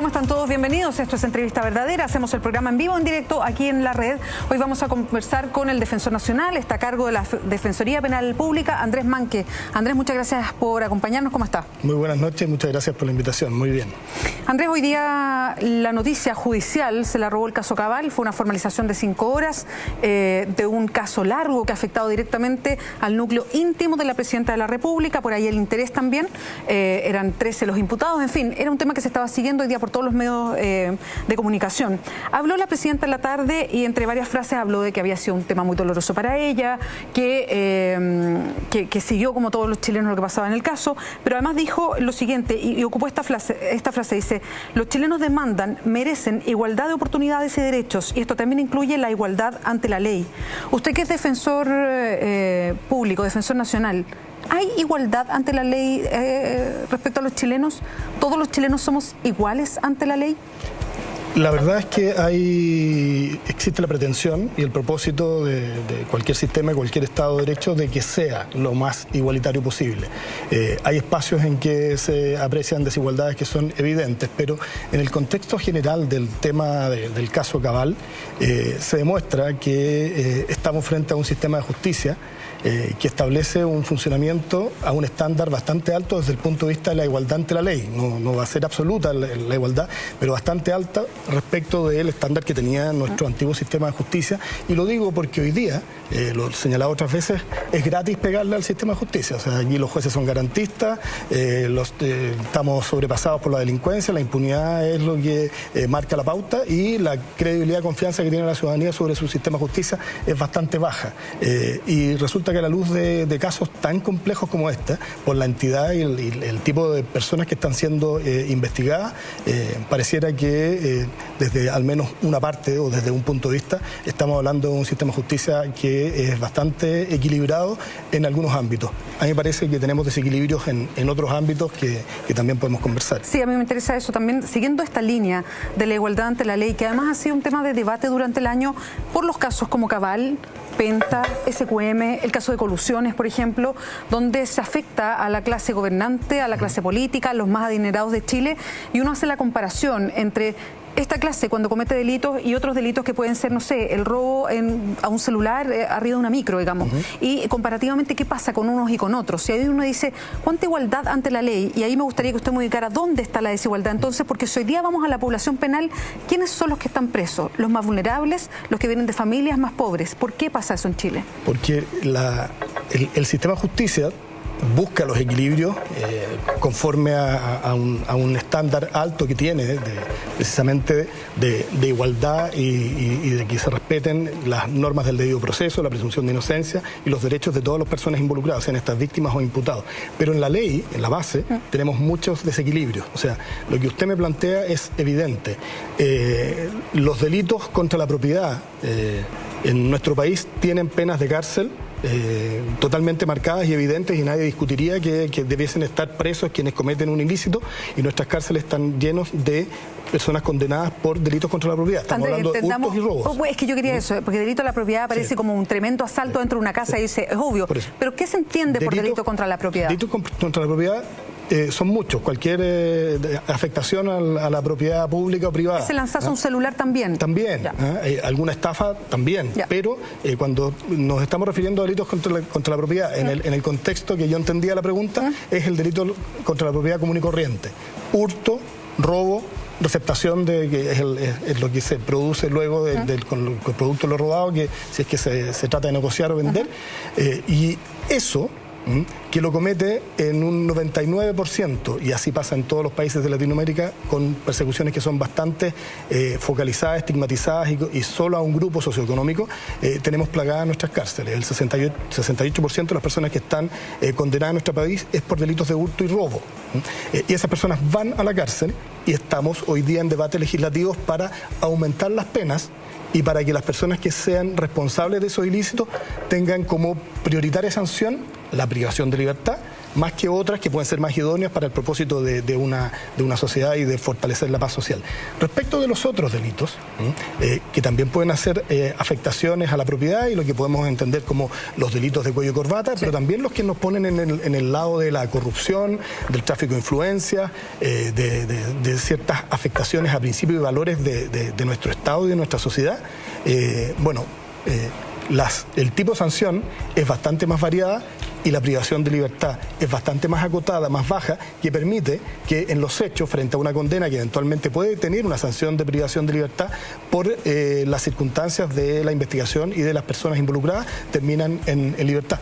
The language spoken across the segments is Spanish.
¿Cómo están todos? Bienvenidos. Esto es Entrevista Verdadera. Hacemos el programa en vivo, en directo, aquí en la red. Hoy vamos a conversar con el Defensor Nacional. Está a cargo de la Defensoría Penal Pública, Andrés Manque. Andrés, muchas gracias por acompañarnos. ¿Cómo está? Muy buenas noches. Muchas gracias por la invitación. Muy bien. Andrés, hoy día la noticia judicial se la robó el caso Cabal. Fue una formalización de 5 horas de un caso largo que ha afectado directamente al núcleo íntimo de la Presidenta de la República. Por ahí el interés también. Eran 13 los imputados. En fin, era un tema que se estaba siguiendo hoy día por todos los medios de comunicación. Habló la Presidenta en la tarde y entre varias frases habló de que había sido un tema muy doloroso para ella, que siguió como todos los chilenos lo que pasaba en el caso, pero además dijo lo siguiente y ocupó esta frase, dice: los chilenos demandan, merecen igualdad de oportunidades y derechos, y esto también incluye la igualdad ante la ley. Usted que es defensor público, defensor nacional, ¿hay igualdad ante la ley respecto a los chilenos? ¿Todos los chilenos somos iguales ante la ley? La verdad es que existe la pretensión y el propósito de cualquier sistema, de cualquier Estado de Derecho, de que sea lo más igualitario posible. Hay espacios en que se aprecian desigualdades que son evidentes, pero en el contexto general del tema del caso Cabal, se demuestra que estamos frente a un sistema de justicia que establece un funcionamiento a un estándar bastante alto desde el punto de vista de la igualdad ante la ley. No va a ser absoluta la igualdad, pero bastante alta respecto del estándar que tenía nuestro antiguo sistema de justicia. Y lo digo porque hoy día, lo he señalado otras veces, es gratis pegarle al sistema de justicia. O sea, aquí los jueces son garantistas, estamos sobrepasados por la delincuencia, la impunidad es lo que marca la pauta, y la credibilidad y confianza que tiene la ciudadanía sobre su sistema de justicia es bastante baja. Y resulta que a la luz de casos tan complejos como este, por la entidad y el tipo de personas que están siendo investigadas, pareciera que desde al menos una parte o desde un punto de vista estamos hablando de un sistema de justicia que es bastante equilibrado en algunos ámbitos. A mí me parece que tenemos desequilibrios en otros ámbitos que también podemos conversar. Sí, a mí me interesa eso también, siguiendo esta línea de la igualdad ante la ley, que además ha sido un tema de debate durante el año por los casos como Cabal, Penta, SQM, el caso de colusiones, por ejemplo, donde se afecta a la clase gobernante, a la clase política, a los más adinerados de Chile, y uno hace la comparación entre esta clase cuando comete delitos y otros delitos que pueden ser, no sé, el robo a un celular arriba de una micro, digamos. Y comparativamente, ¿qué pasa con unos y con otros? Y ahí uno dice, ¿cuánta igualdad ante la ley? Y ahí me gustaría que usted me ubicara dónde está la desigualdad. Entonces, porque si hoy día vamos a la población penal, ¿quiénes son los que están presos? ¿Los más vulnerables? ¿Los que vienen de familias más pobres? ¿Por qué pasa eso en Chile? Porque el sistema de justicia busca los equilibrios conforme a un estándar alto que tiene precisamente de igualdad y de que se respeten las normas del debido proceso, la presunción de inocencia y los derechos de todas las personas involucradas, sean estas víctimas o imputados. Pero en la ley, en la base, tenemos muchos desequilibrios. O sea, lo que usted me plantea es evidente. Los delitos contra la propiedad en nuestro país tienen penas de cárcel totalmente marcadas y evidentes, y nadie discutiría que debiesen estar presos quienes cometen un ilícito, y nuestras cárceles están llenos de personas condenadas por delitos contra la propiedad. Estamos hablando de hurtos y robos. Es que yo quería eso, porque delito a la propiedad aparece como un tremendo asalto dentro de una casa, y dice, es obvio. Pero ¿qué se entiende por delito contra la propiedad? Delitos contra la propiedad son muchos. Cualquier afectación a la propiedad pública o privada. ¿Ese lanzazo a un celular también? También. Alguna estafa también. Pero cuando nos estamos refiriendo a delitos contra la propiedad, en el contexto que yo entendía la pregunta, es el delito contra la propiedad común y corriente. Hurto, robo, receptación que es lo que se produce luego con el producto de lo robado, que si es que se trata de negociar o vender. Y eso, que lo comete en un 99%, y así pasa en todos los países de Latinoamérica, con persecuciones que son bastante focalizadas, estigmatizadas y solo a un grupo socioeconómico, tenemos plagadas nuestras cárceles. El 68% de las personas que están condenadas en nuestro país es por delitos de hurto y robo. Y esas personas van a la cárcel, y estamos hoy día en debates legislativos para aumentar las penas y para que las personas que sean responsables de esos ilícitos tengan como prioritaria sanción la privación de libertad, más que otras que pueden ser más idóneas para el propósito de una sociedad y de fortalecer la paz social. Respecto de los otros delitos, que también pueden hacer afectaciones a la propiedad y lo que podemos entender como los delitos de cuello y corbata, pero también los que nos ponen en el lado de la corrupción, del tráfico de influencias, de ciertas afectaciones a principios y valores de nuestro Estado y de nuestra sociedad. El tipo de sanción es bastante más variada y la privación de libertad es bastante más acotada, más baja, que permite que en los hechos, frente a una condena que eventualmente puede tener una sanción de privación de libertad por las circunstancias de la investigación y de las personas involucradas, terminan en libertad,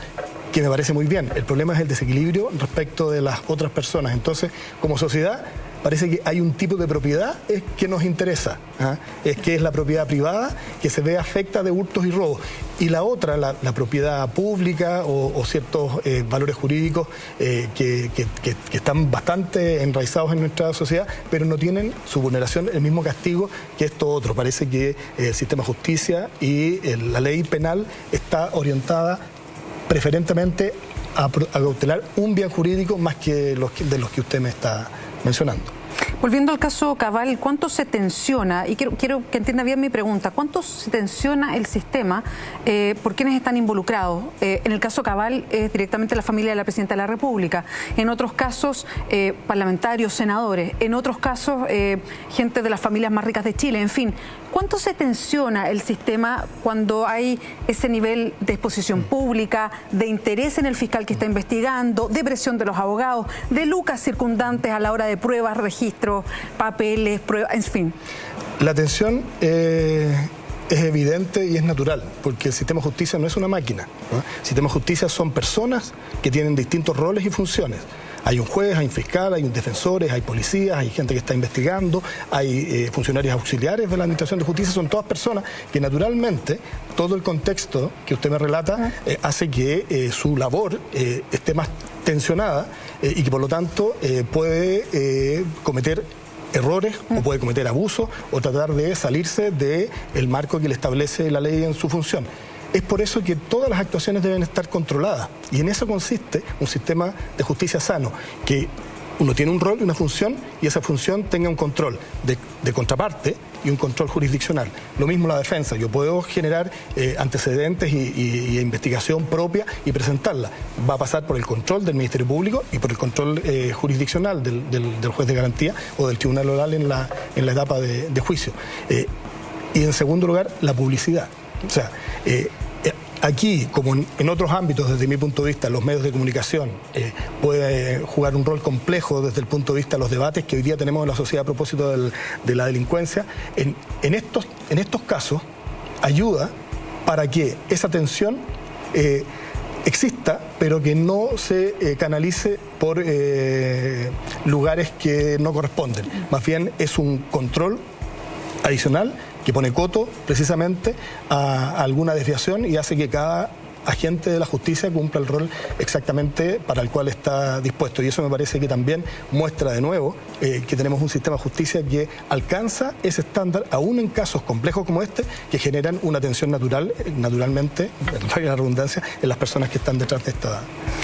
que me parece muy bien. El problema es el desequilibrio respecto de las otras personas. Entonces, como sociedad, parece que hay un tipo de propiedad que nos interesa, es que es la propiedad privada que se ve afecta de hurtos y robos. Y la otra, la propiedad pública o ciertos valores jurídicos que están bastante enraizados en nuestra sociedad, pero no tienen su vulneración el mismo castigo que esto otro. Parece que el sistema de justicia y la ley penal está orientada preferentemente a cautelar un bien jurídico más que de los que usted me está mencionando. Volviendo al caso Cabal, ¿cuánto se tensiona? Y quiero que entienda bien mi pregunta. ¿Cuánto se tensiona el sistema por quienes están involucrados? En el caso Cabal es directamente la familia de la Presidenta de la República. En otros casos, parlamentarios, senadores. En otros casos, gente de las familias más ricas de Chile. En fin, ¿cuánto se tensiona el sistema cuando hay ese nivel de exposición pública, de interés en el fiscal que está investigando, de presión de los abogados, de lucas circundantes a la hora de pruebas, registros, papeles, pruebas, en fin? La tensión es evidente y es natural, porque el sistema de justicia no es una máquina, ¿no? El sistema de justicia son personas que tienen distintos roles y funciones. Hay un juez, hay un fiscal, hay defensores, hay policías, hay gente que está investigando, hay funcionarios auxiliares de la Administración de Justicia, son todas personas que naturalmente todo el contexto que usted me relata hace que su labor esté más tensionada y que por lo tanto puede cometer errores o puede cometer abusos o tratar de salirse del marco que le establece la ley en su función. Es por eso que todas las actuaciones deben estar controladas y en eso consiste un sistema de justicia sano, que uno tiene un rol y una función y esa función tenga un control de contraparte y un control jurisdiccional. Lo mismo la defensa, yo puedo generar antecedentes y investigación propia y presentarla. Va a pasar por el control del Ministerio Público y por el control jurisdiccional del juez de garantía o del tribunal oral en la etapa de juicio. Y en segundo lugar, la publicidad. O sea, aquí, como en otros ámbitos, desde mi punto de vista, los medios de comunicación puede jugar un rol complejo desde el punto de vista de los debates que hoy día tenemos en la sociedad a propósito de la delincuencia. En estos casos ayuda para que esa tensión exista, pero que no se canalice por lugares que no corresponden. Más bien es un control adicional que pone coto precisamente a alguna desviación y hace que cada agente de la justicia cumpla el rol exactamente para el cual está dispuesto. Y eso me parece que también muestra de nuevo que tenemos un sistema de justicia que alcanza ese estándar, aún en casos complejos como este, que generan una tensión naturalmente, valga la redundancia, en las personas que están detrás de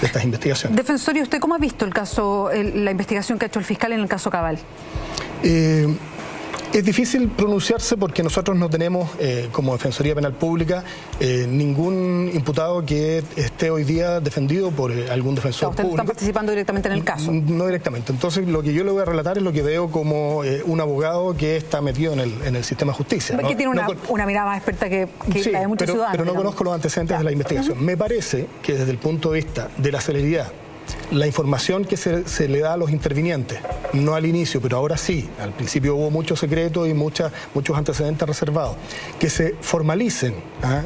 estas investigaciones. Defensor, ¿y usted cómo ha visto el caso, la investigación que ha hecho el fiscal en el caso Cabal? Es difícil pronunciarse porque nosotros no tenemos, como Defensoría Penal Pública, ningún imputado que esté hoy día defendido por algún defensor público. ¿Ustedes están participando directamente en el caso? No directamente. Entonces, lo que yo le voy a relatar es lo que veo como un abogado que está metido en el sistema de justicia. Que tiene una mirada más experta que sí, la de muchos ciudadanos. Pero no conozco los antecedentes de la investigación. Me parece que desde el punto de vista de la celeridad, la información que se le da a los intervinientes, no al inicio, pero ahora sí, al principio hubo mucho secreto y muchos antecedentes reservados, que se formalicen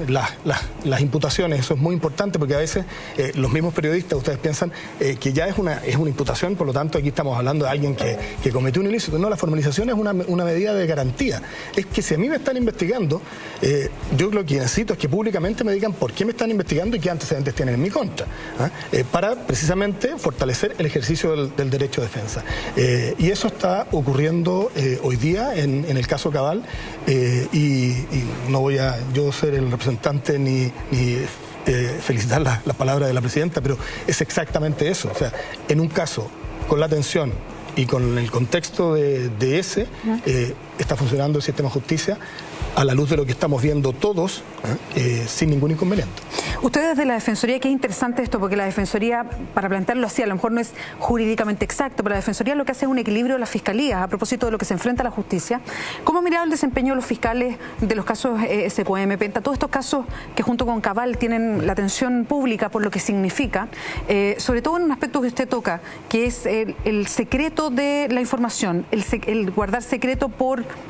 las imputaciones. Eso es muy importante porque a veces los mismos periodistas, ustedes piensan que ya es una imputación, por lo tanto aquí estamos hablando de alguien que cometió un ilícito. No, la formalización es una medida de garantía. Es que si a mí me están investigando, yo lo que necesito es que públicamente me digan por qué me están investigando y qué antecedentes tienen en mi contra, para precisamente fortalecer el ejercicio del derecho de defensa. Y eso está ocurriendo hoy día en el caso Cabal y no voy a yo ser el representante ni felicitar las palabras de la presidenta, pero es exactamente eso. O sea, en un caso, con la atención y con el contexto de ese, está funcionando el sistema de justicia a la luz de lo que estamos viendo todos, sin ningún inconveniente. Ustedes desde la Defensoría, que es interesante esto, porque la Defensoría, para plantearlo así, a lo mejor no es jurídicamente exacto, pero la Defensoría lo que hace es un equilibrio de las fiscalías a propósito de lo que se enfrenta a la justicia. ¿Cómo mirar el desempeño de los fiscales de los casos SQM, Penta? Todos estos casos que junto con Cabal tienen la atención pública por lo que significa, sobre todo en un aspecto que usted toca, que es el secreto de la información, el guardar secreto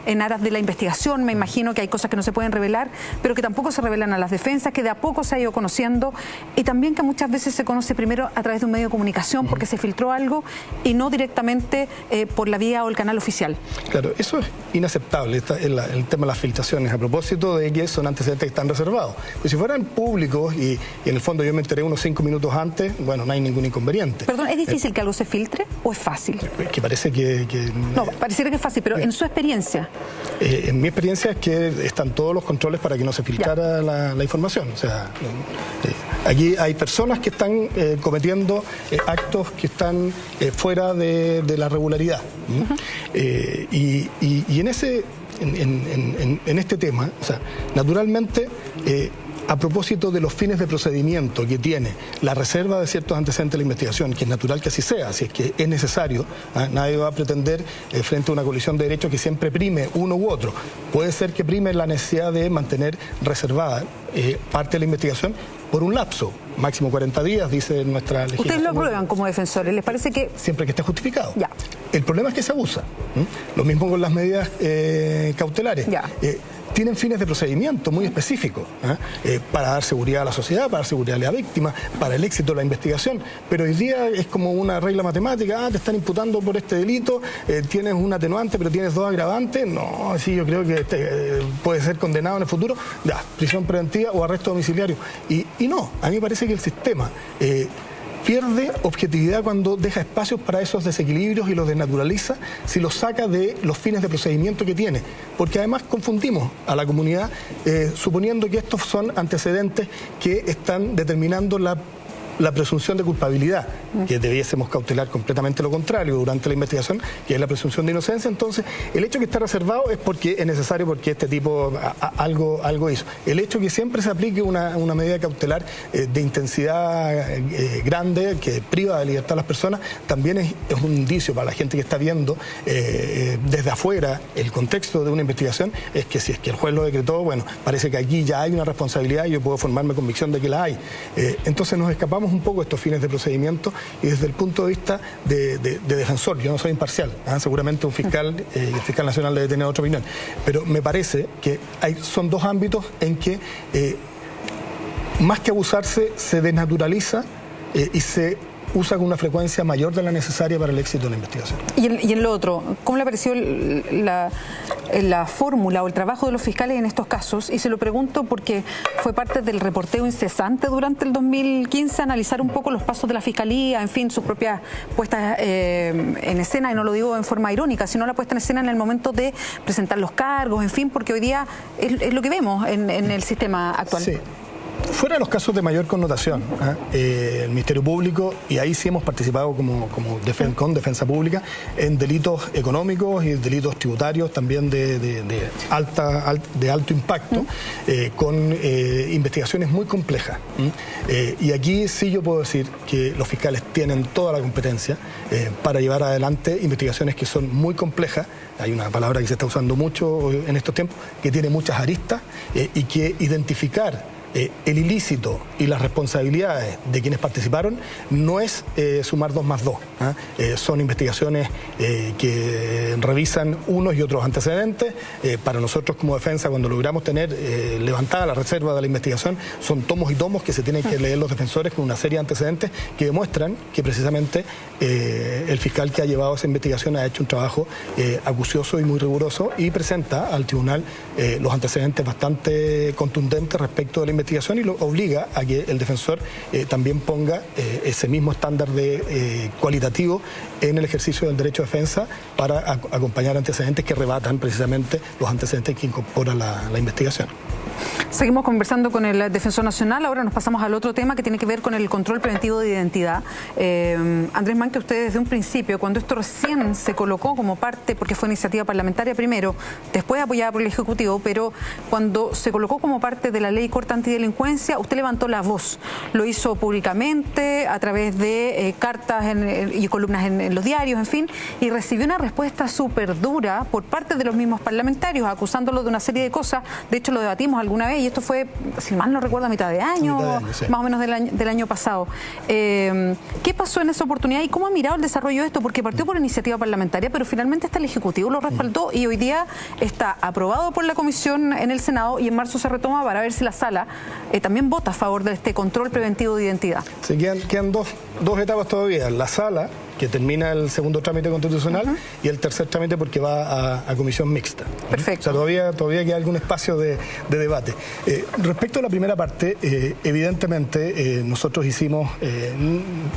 en aras de la investigación. Me imagino que hay cosas que no se pueden revelar, pero que tampoco se revelan a las defensas, que de a poco se ha ido conociendo, y también que muchas veces se conoce primero a través de un medio de comunicación porque se filtró algo y no directamente por la vía o el canal oficial. Claro, eso es inaceptable, el tema de las filtraciones, a propósito de que son antecedentes que están reservados. Pues si fueran públicos y en el fondo yo me enteré unos 5 minutos antes, bueno, no hay ningún inconveniente. Perdón, ¿es difícil que algo se filtre o es fácil? Que parece que no, pareciera que es fácil, pero en su experiencia. En mi experiencia es que están todos los controles para que no se filtrara la información. O sea, aquí hay personas que están cometiendo actos que están fuera de la regularidad. Y en este tema, o sea, naturalmente, a propósito de los fines de procedimiento que tiene la reserva de ciertos antecedentes de la investigación, que es natural que así sea, si es que es necesario, nadie va a pretender frente a una colisión de derechos que siempre prime uno u otro. Puede ser que prime la necesidad de mantener reservada parte de la investigación por un lapso, máximo 40 días, dice nuestra legislación. ¿Ustedes lo aprueban como defensores? ¿Les parece que...? Siempre que esté justificado. Ya. El problema es que se abusa. Lo mismo con las medidas cautelares. Ya. Tienen fines de procedimiento muy específicos, para dar seguridad a la sociedad, para dar seguridad a la víctima, para el éxito de la investigación, pero hoy día es como una regla matemática: te están imputando por este delito, tienes un atenuante pero tienes 2 agravantes, no, sí, yo creo que puede ser condenado en el futuro, ya, prisión preventiva o arresto domiciliario, y no, a mí me parece que el sistema pierde objetividad cuando deja espacios para esos desequilibrios y los desnaturaliza si los saca de los fines de procedimiento que tiene. Porque además confundimos a la comunidad suponiendo que estos son antecedentes que están determinando la presunción de culpabilidad, que debiésemos cautelar completamente lo contrario durante la investigación, que es la presunción de inocencia. Entonces, el hecho que está reservado es porque es necesario, porque este tipo algo hizo. El hecho que siempre se aplique una medida cautelar de intensidad grande, que priva de libertad a las personas, también es un indicio para la gente que está viendo desde afuera el contexto de una investigación, es que si es que el juez lo decretó, bueno, parece que aquí ya hay una responsabilidad y yo puedo formarme convicción de que la hay. Entonces nos escapamos un poco estos fines de procedimiento, y desde el punto de vista de defensor, yo no soy imparcial, seguramente un fiscal, el fiscal nacional debe tener otra opinión, pero me parece que son 2 ámbitos en que más que abusarse se desnaturaliza y se usa con una frecuencia mayor de la necesaria para el éxito de la investigación. Y en lo otro, ¿cómo le pareció la fórmula o el trabajo de los fiscales en estos casos? Y se lo pregunto porque fue parte del reporteo incesante durante el 2015, analizar un poco los pasos de la Fiscalía, en fin, sus propias puestas en escena, y no lo digo en forma irónica, sino la puesta en escena en el momento de presentar los cargos, en fin, porque hoy día es lo que vemos en el sistema actual. Sí. Fuera de los casos de mayor connotación, el Ministerio Público, y ahí sí hemos participado con Defensa Pública, en delitos económicos y delitos tributarios también de alto impacto, con investigaciones muy complejas. Y aquí sí yo puedo decir que los fiscales tienen toda la competencia para llevar adelante investigaciones que son muy complejas. Hay una palabra que se está usando mucho en estos tiempos, que tiene muchas aristas, y que identificar el ilícito y las responsabilidades de quienes participaron no es sumar 2 más 2. Son investigaciones que revisan unos y otros antecedentes. Para nosotros como defensa, cuando logramos tener levantada la reserva de la investigación, son tomos y tomos que se tienen que leer los defensores con una serie de antecedentes que demuestran que precisamente el fiscal que ha llevado esa investigación ha hecho un trabajo acucioso y muy riguroso, y presenta al tribunal los antecedentes bastante contundentes respecto de la investigación, y lo obliga a que el defensor también ponga ese mismo estándar de cualitativo en el ejercicio del derecho de defensa para acompañar antecedentes que rebatan precisamente los antecedentes que incorpora la investigación. Seguimos conversando con el Defensor Nacional. Ahora nos pasamos al otro tema que tiene que ver con el control preventivo de identidad. Andrés Manque, usted desde un principio, cuando esto recién se colocó como parte, porque fue iniciativa parlamentaria primero, después apoyada por el Ejecutivo, pero cuando se colocó como parte de la ley corta antidelincuencia, usted levantó la voz. Lo hizo públicamente, a través de cartas y columnas en los diarios, en fin, y recibió una respuesta súper dura por parte de los mismos parlamentarios, acusándolo de una serie de cosas. De hecho, lo debatimos alguna vez y esto fue, si mal no recuerdo, a mitad de año, sí, más o menos del año pasado. ¿Qué pasó en esa oportunidad y cómo ha mirado el desarrollo de esto? Porque partió por iniciativa parlamentaria, pero finalmente hasta el Ejecutivo lo respaldó y hoy día está aprobado por la Comisión en el Senado y en marzo se retoma para ver si la Sala también vota a favor de este control preventivo de identidad. Sí, quedan dos etapas todavía. La Sala, que termina el segundo trámite constitucional, y el tercer trámite porque va a comisión mixta. Perfecto. O sea, todavía queda algún espacio de debate. Respecto a la primera parte, evidentemente nosotros hicimos,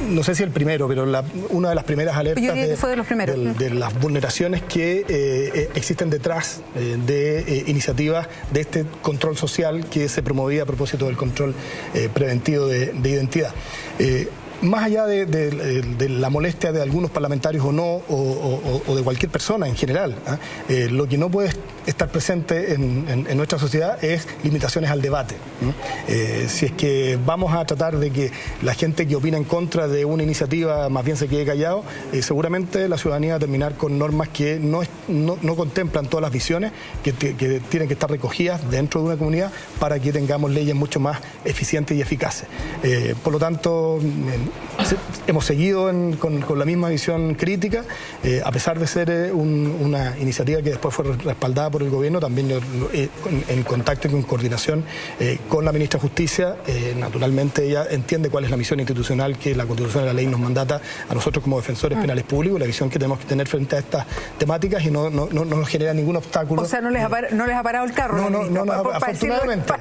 no sé si el primero, pero una de las primeras alertas de las vulneraciones que existen detrás de iniciativas de este control social que se promovía a propósito del control preventivo de identidad. Más allá de la molestia de algunos parlamentarios o no, o de cualquier persona en general, lo que no puede estar presente en nuestra sociedad es limitaciones al debate. Si es que vamos a tratar de que la gente que opina en contra de una iniciativa más bien se quede callado, seguramente la ciudadanía va a terminar con normas que no contemplan todas las visiones que tienen que estar recogidas dentro de una comunidad para que tengamos leyes mucho más eficientes y eficaces. Por lo tanto, hemos seguido con la misma visión crítica, a pesar de ser una iniciativa que después fue respaldada por el gobierno, también en contacto y en coordinación con la ministra de Justicia. Naturalmente ella entiende cuál es la misión institucional que la Constitución y la ley nos mandata a nosotros como defensores penales públicos, la visión que tenemos que tener frente a estas temáticas, y no nos genera ningún obstáculo. O sea, no les ha parado el carro. Afortunadamente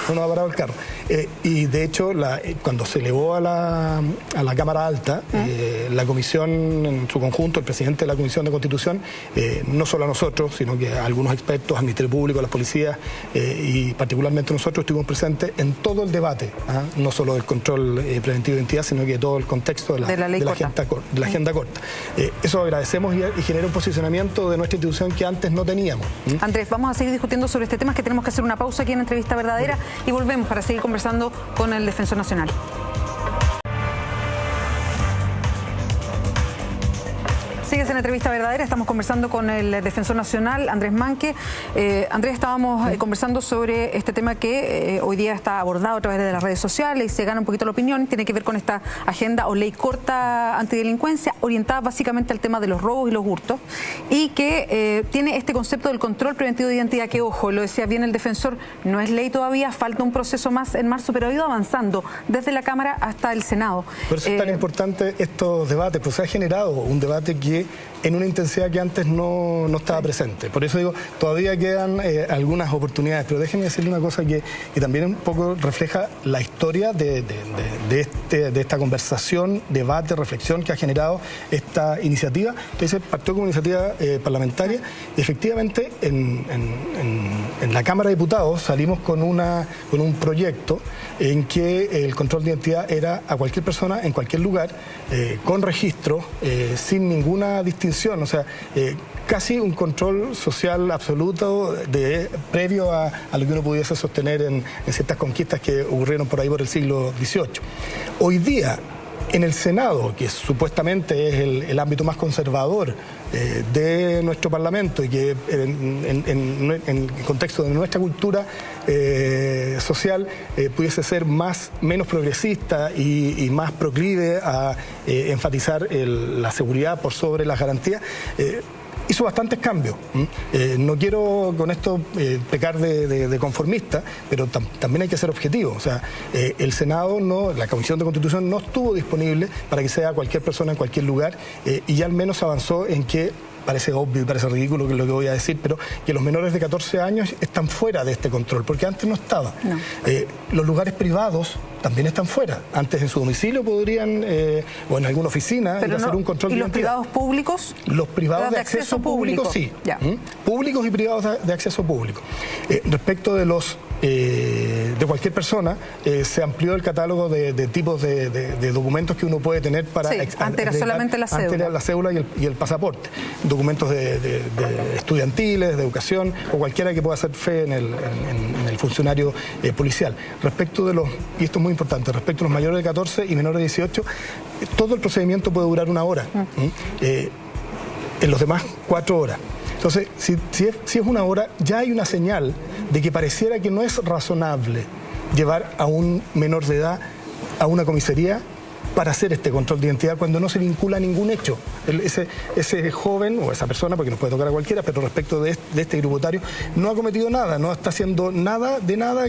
no nos ha parado el carro. Y de hecho, cuando se elevó a la Cámara Alta, la Comisión en su conjunto, el presidente de la Comisión de Constitución, no solo a nosotros, sino que a algunos expertos, al Ministerio Público, a las policías, y particularmente nosotros estuvimos presentes en todo el debate, no solo del control preventivo de identidad, sino que todo el contexto de la agenda corta. Eso agradecemos y genera un posicionamiento de nuestra institución que antes no teníamos. Andrés, vamos a seguir discutiendo sobre este tema, que tenemos que hacer una pausa aquí en Entrevista Verdadera y volvemos para seguir conversando con el Defensor Nacional. Sigues en Entrevista Verdadera, estamos conversando con el Defensor Nacional, Andrés Manque. Andrés, estábamos conversando sobre este tema que hoy día está abordado a través de las redes sociales y se gana un poquito la opinión. Tiene que ver con esta agenda o ley corta antidelincuencia, orientada básicamente al tema de los robos y los hurtos, y que tiene este concepto del control preventivo de identidad que, ojo, lo decía bien el Defensor, no es ley todavía, falta un proceso más en marzo, pero ha ido avanzando desde la Cámara hasta el Senado. Por eso es tan importante estos debates, pues se ha generado un debate que en una intensidad que antes no estaba presente. Por eso digo, todavía quedan algunas oportunidades, pero déjenme decirle una cosa que también un poco refleja la historia de esta conversación, debate, reflexión que ha generado esta iniciativa. Entonces, partió como iniciativa parlamentaria y efectivamente en la Cámara de Diputados salimos con un proyecto en que el control de identidad era a cualquier persona, en cualquier lugar, con registro, sin ninguna distinción, o sea, casi un control social absoluto previo a lo que uno pudiese sostener en ciertas conquistas que ocurrieron por ahí por el siglo XVIII. Hoy día, en el Senado, que supuestamente es el ámbito más conservador de nuestro Parlamento y que en el contexto de nuestra cultura social pudiese ser menos progresista y más proclive a enfatizar la seguridad por sobre las garantías, hizo bastantes cambios. No quiero con esto pecar de conformista, pero también hay que ser objetivo. O sea, el Senado, la Comisión de Constitución no estuvo disponible para que sea cualquier persona en cualquier lugar, y ya al menos avanzó en que parece obvio y parece ridículo que es lo que voy a decir, pero que los menores de 14 años están fuera de este control, porque antes no estaba. No. Los lugares privados también están fuera. Antes en su domicilio podrían, o en alguna oficina, ir a hacer un control de identidad. ¿Y los privados públicos? Los privados de acceso público, sí. Públicos y privados de acceso público. Respecto de los de cualquier persona, se amplió el catálogo de tipos de documentos que uno puede tener para... Sí, antes era solamente la cédula. Antes era la cédula y el pasaporte. Documentos de estudiantiles, de educación, o cualquiera que pueda hacer fe en el funcionario policial. Respecto de los, y esto es muy importante, respecto a los mayores de 14 y menores de 18, todo el procedimiento puede durar 1 hora. En los demás, 4 horas. Entonces, si es 1 hora, ya hay una señal de que pareciera que no es razonable llevar a un menor de edad a una comisaría para hacer este control de identidad cuando no se vincula a ningún hecho. Ese joven o esa persona, porque nos puede tocar a cualquiera, pero respecto de este tributario, no ha cometido nada, no está haciendo nada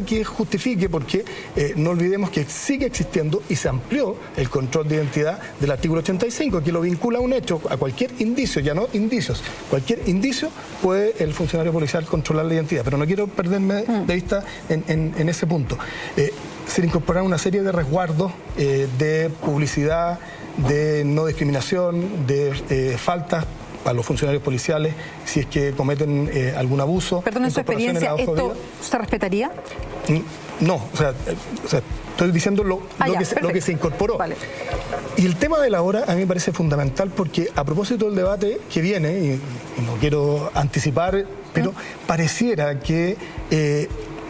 que justifique, porque no olvidemos que sigue existiendo y se amplió el control de identidad del artículo 85, que lo vincula a un hecho, a cualquier indicio, ya no indicios, cualquier indicio puede el funcionario policial controlar la identidad, pero no quiero perderme de vista en ese punto. Se le incorporaron una serie de resguardos de publicidad, de no discriminación, de faltas a los funcionarios policiales si es que cometen algún abuso. Perdón, en su experiencia, ¿esto se respetaría? No, o sea, estoy diciendo lo que se incorporó. Vale. Y el tema de la hora a mí me parece fundamental porque a propósito del debate que viene, y no quiero anticipar, pero pareciera que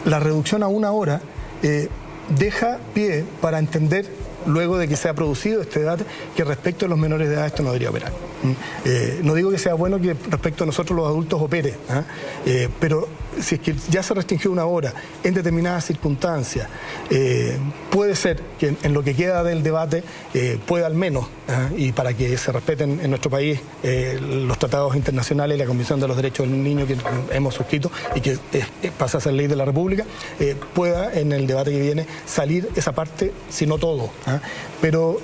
la reducción a 1 hora deja pie para entender, luego de que se ha producido este debate, que respecto a los menores de edad esto no debería operar. No digo que sea bueno que respecto a nosotros los adultos opere, pero si es que ya se restringió 1 hora en determinadas circunstancias, puede ser que en lo que queda del debate pueda al menos, y para que se respeten en nuestro país los tratados internacionales y la Convención de los Derechos del Niño que hemos suscrito y que pasa a ser ley de la República, pueda en el debate que viene salir esa parte, si no todo. Pero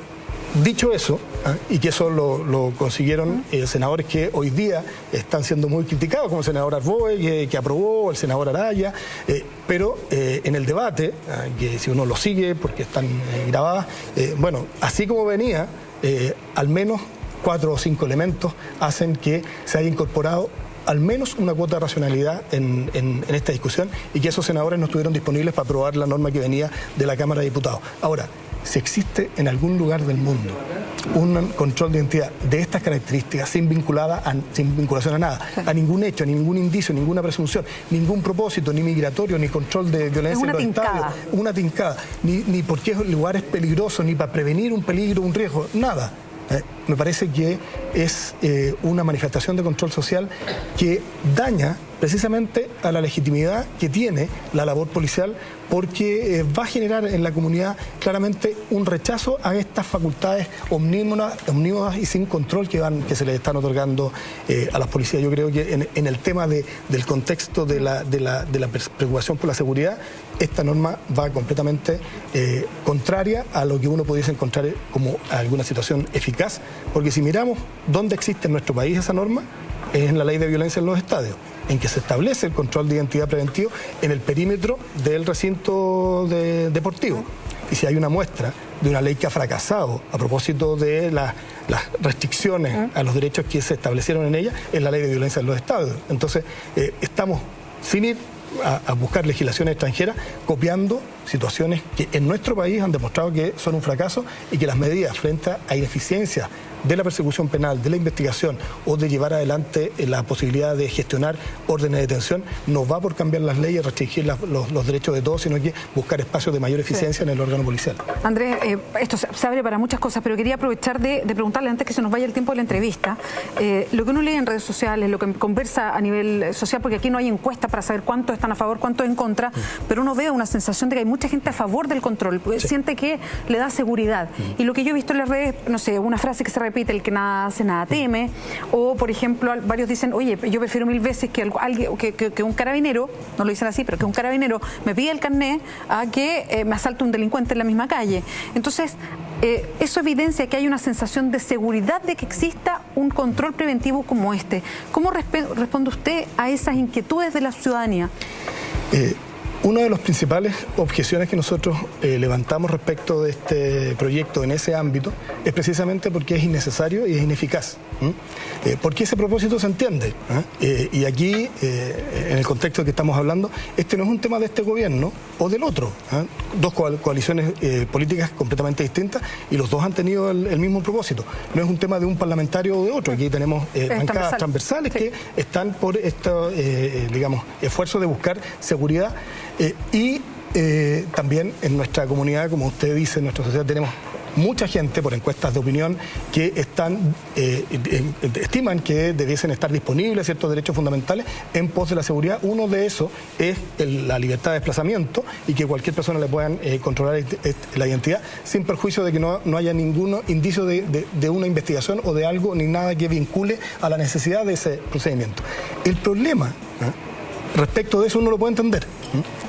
dicho eso, y que eso lo consiguieron senadores que hoy día están siendo muy criticados, como el senador Arboe, que aprobó, el senador Araya, pero en el debate, que si uno lo sigue porque están grabadas, bueno, así como venía, al menos 4 o 5 elementos hacen que se haya incorporado al menos una cuota de racionalidad en esta discusión y que esos senadores no estuvieron disponibles para aprobar la norma que venía de la Cámara de Diputados. Ahora, si existe en algún lugar del mundo un control de identidad de estas características sin vinculación a nada, a ningún hecho, a ningún indicio, ninguna presunción, ningún propósito, ni migratorio, ni control de violencia en los estadios, una tincada, ni porque el lugar es peligroso, ni para prevenir un peligro, un riesgo, nada. Me parece que es una manifestación de control social que daña precisamente a la legitimidad que tiene la labor policial, porque va a generar en la comunidad claramente un rechazo a estas facultades omnímodas y sin control que se les están otorgando a las policías. Yo creo que en el tema del contexto de la preocupación por la seguridad, esta norma va completamente contraria a lo que uno pudiese encontrar como alguna situación eficaz, porque si miramos dónde existe en nuestro país esa norma, es en la ley de violencia en los estadios, en que se establece el control de identidad preventivo en el perímetro del recinto deportivo. Y si hay una muestra de una ley que ha fracasado a propósito de las restricciones a los derechos que se establecieron en ella, es la ley de violencia en los estadios. Entonces, estamos sin ir a buscar legislaciones extranjeras, copiando situaciones que en nuestro país han demostrado que son un fracaso y que las medidas frente a ineficiencia de la persecución penal, de la investigación o de llevar adelante la posibilidad de gestionar órdenes de detención, no va por cambiar las leyes, restringir los derechos de todos, sino que buscar espacios de mayor eficiencia en el órgano policial. Andrés, esto se abre para muchas cosas, pero quería aprovechar de preguntarle antes que se nos vaya el tiempo de la entrevista, lo que uno lee en redes sociales, lo que conversa a nivel social, porque aquí no hay encuesta para saber cuántos están a favor, cuántos en contra, pero uno ve una sensación de que hay mucha gente a favor del control, porque siente que le da seguridad. Y lo que yo he visto en las redes, no sé, una frase que se repite, el que nada hace, nada teme, o por ejemplo, varios dicen, oye, yo prefiero 1000 veces que un carabinero, no lo dicen así, pero que un carabinero me pida el carnet a que me asalte un delincuente en la misma calle. Entonces, eso evidencia que hay una sensación de seguridad de que exista un control preventivo como este. ¿Cómo responde usted a esas inquietudes de la ciudadanía? Una de las principales objeciones que nosotros levantamos respecto de este proyecto en ese ámbito es precisamente porque es innecesario y es ineficaz. Porque ese propósito se entiende. Y aquí, en el contexto que estamos hablando, este no es un tema de este gobierno o del otro. Dos coaliciones políticas completamente distintas y los dos han tenido el mismo propósito. No es un tema de un parlamentario o de otro. Aquí tenemos bancadas transversales que están por este, digamos, esfuerzo de buscar seguridad. Y también en nuestra comunidad, como usted dice, en nuestra sociedad tenemos mucha gente, por encuestas de opinión, que estiman que debiesen estar disponibles ciertos derechos fundamentales en pos de la seguridad. Uno de esos es la libertad de desplazamiento y que cualquier persona le puedan controlar la identidad sin perjuicio de que no haya ningún indicio de una investigación o de algo ni nada que vincule a la necesidad de ese procedimiento. El problema respecto de eso uno lo puede entender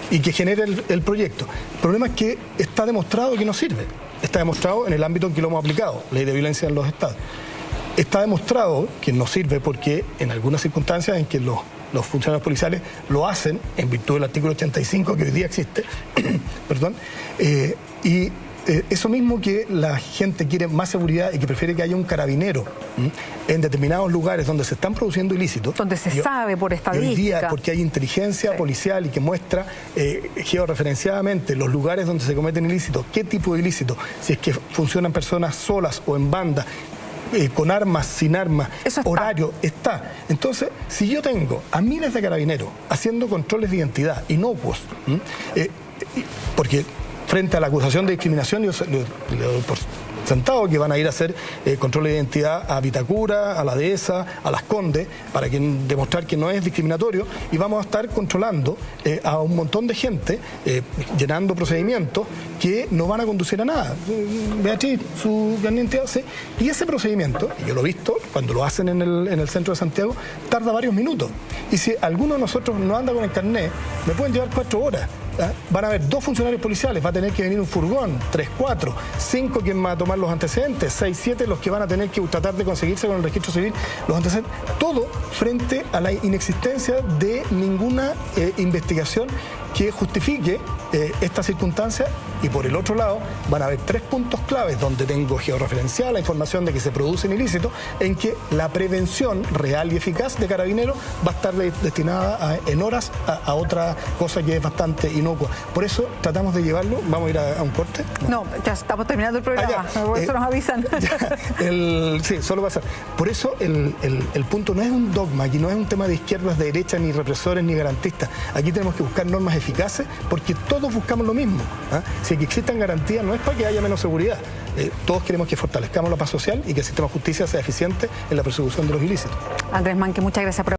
y que genere el proyecto. El problema es que está demostrado que no sirve. Está demostrado en el ámbito en que lo hemos aplicado, ley de violencia en los estados. Está demostrado que no sirve porque en algunas circunstancias en que los funcionarios policiales lo hacen en virtud del artículo 85 que hoy día existe, perdón, eso mismo que la gente quiere más seguridad y que prefiere que haya un carabinero en determinados lugares donde se están produciendo ilícitos. Donde se sabe por estadística. Hoy día, porque hay inteligencia policial y que muestra georreferenciadamente los lugares donde se cometen ilícitos, qué tipo de ilícitos, si es que funcionan personas solas o en banda, con armas, sin armas, horario, está. Entonces, si yo tengo a miles de carabineros haciendo controles de identidad inocuos, porque frente a la acusación de discriminación, yo le doy por sentado que van a ir a hacer control de identidad a Vitacura, a la Dehesa, a Las Condes, para demostrar que no es discriminatorio, y vamos a estar controlando a un montón de gente, llenando procedimientos que no van a conducir a nada. Beatriz, su identidad, sí. Y ese procedimiento, yo lo he visto, cuando lo hacen en el centro de Santiago, tarda varios minutos. Y si alguno de nosotros no anda con el carnet, me pueden llevar 4 horas. Van a haber 2 funcionarios policiales, va a tener que venir un furgón, 3, 4, 5 quien va a tomar los antecedentes, 6, 7 los que van a tener que tratar de conseguirse con el registro civil los antecedentes, todo frente a la inexistencia de ninguna investigación que justifique esta circunstancia. Y por el otro lado van a haber 3 puntos claves donde tengo georreferenciada la información de que se producen ilícitos, en que la prevención real y eficaz de Carabineros va a estar destinada en horas a otra cosa que es bastante inocua. Por eso tratamos de llevarlo. ¿Vamos a ir a un corte? No, ya estamos terminando el programa, por eso nos avisan. Sí, solo pasa. Por eso el punto no es un dogma, aquí no es un tema de izquierdas, de derecha, ni represores, ni garantistas. Aquí tenemos que buscar normas eficaces porque todos buscamos lo mismo. Si que existan garantías no es para que haya menos seguridad. Todos queremos que fortalezcamos la paz social y que el sistema de justicia sea eficiente en la persecución de los ilícitos. Andrés Manque, muchas gracias por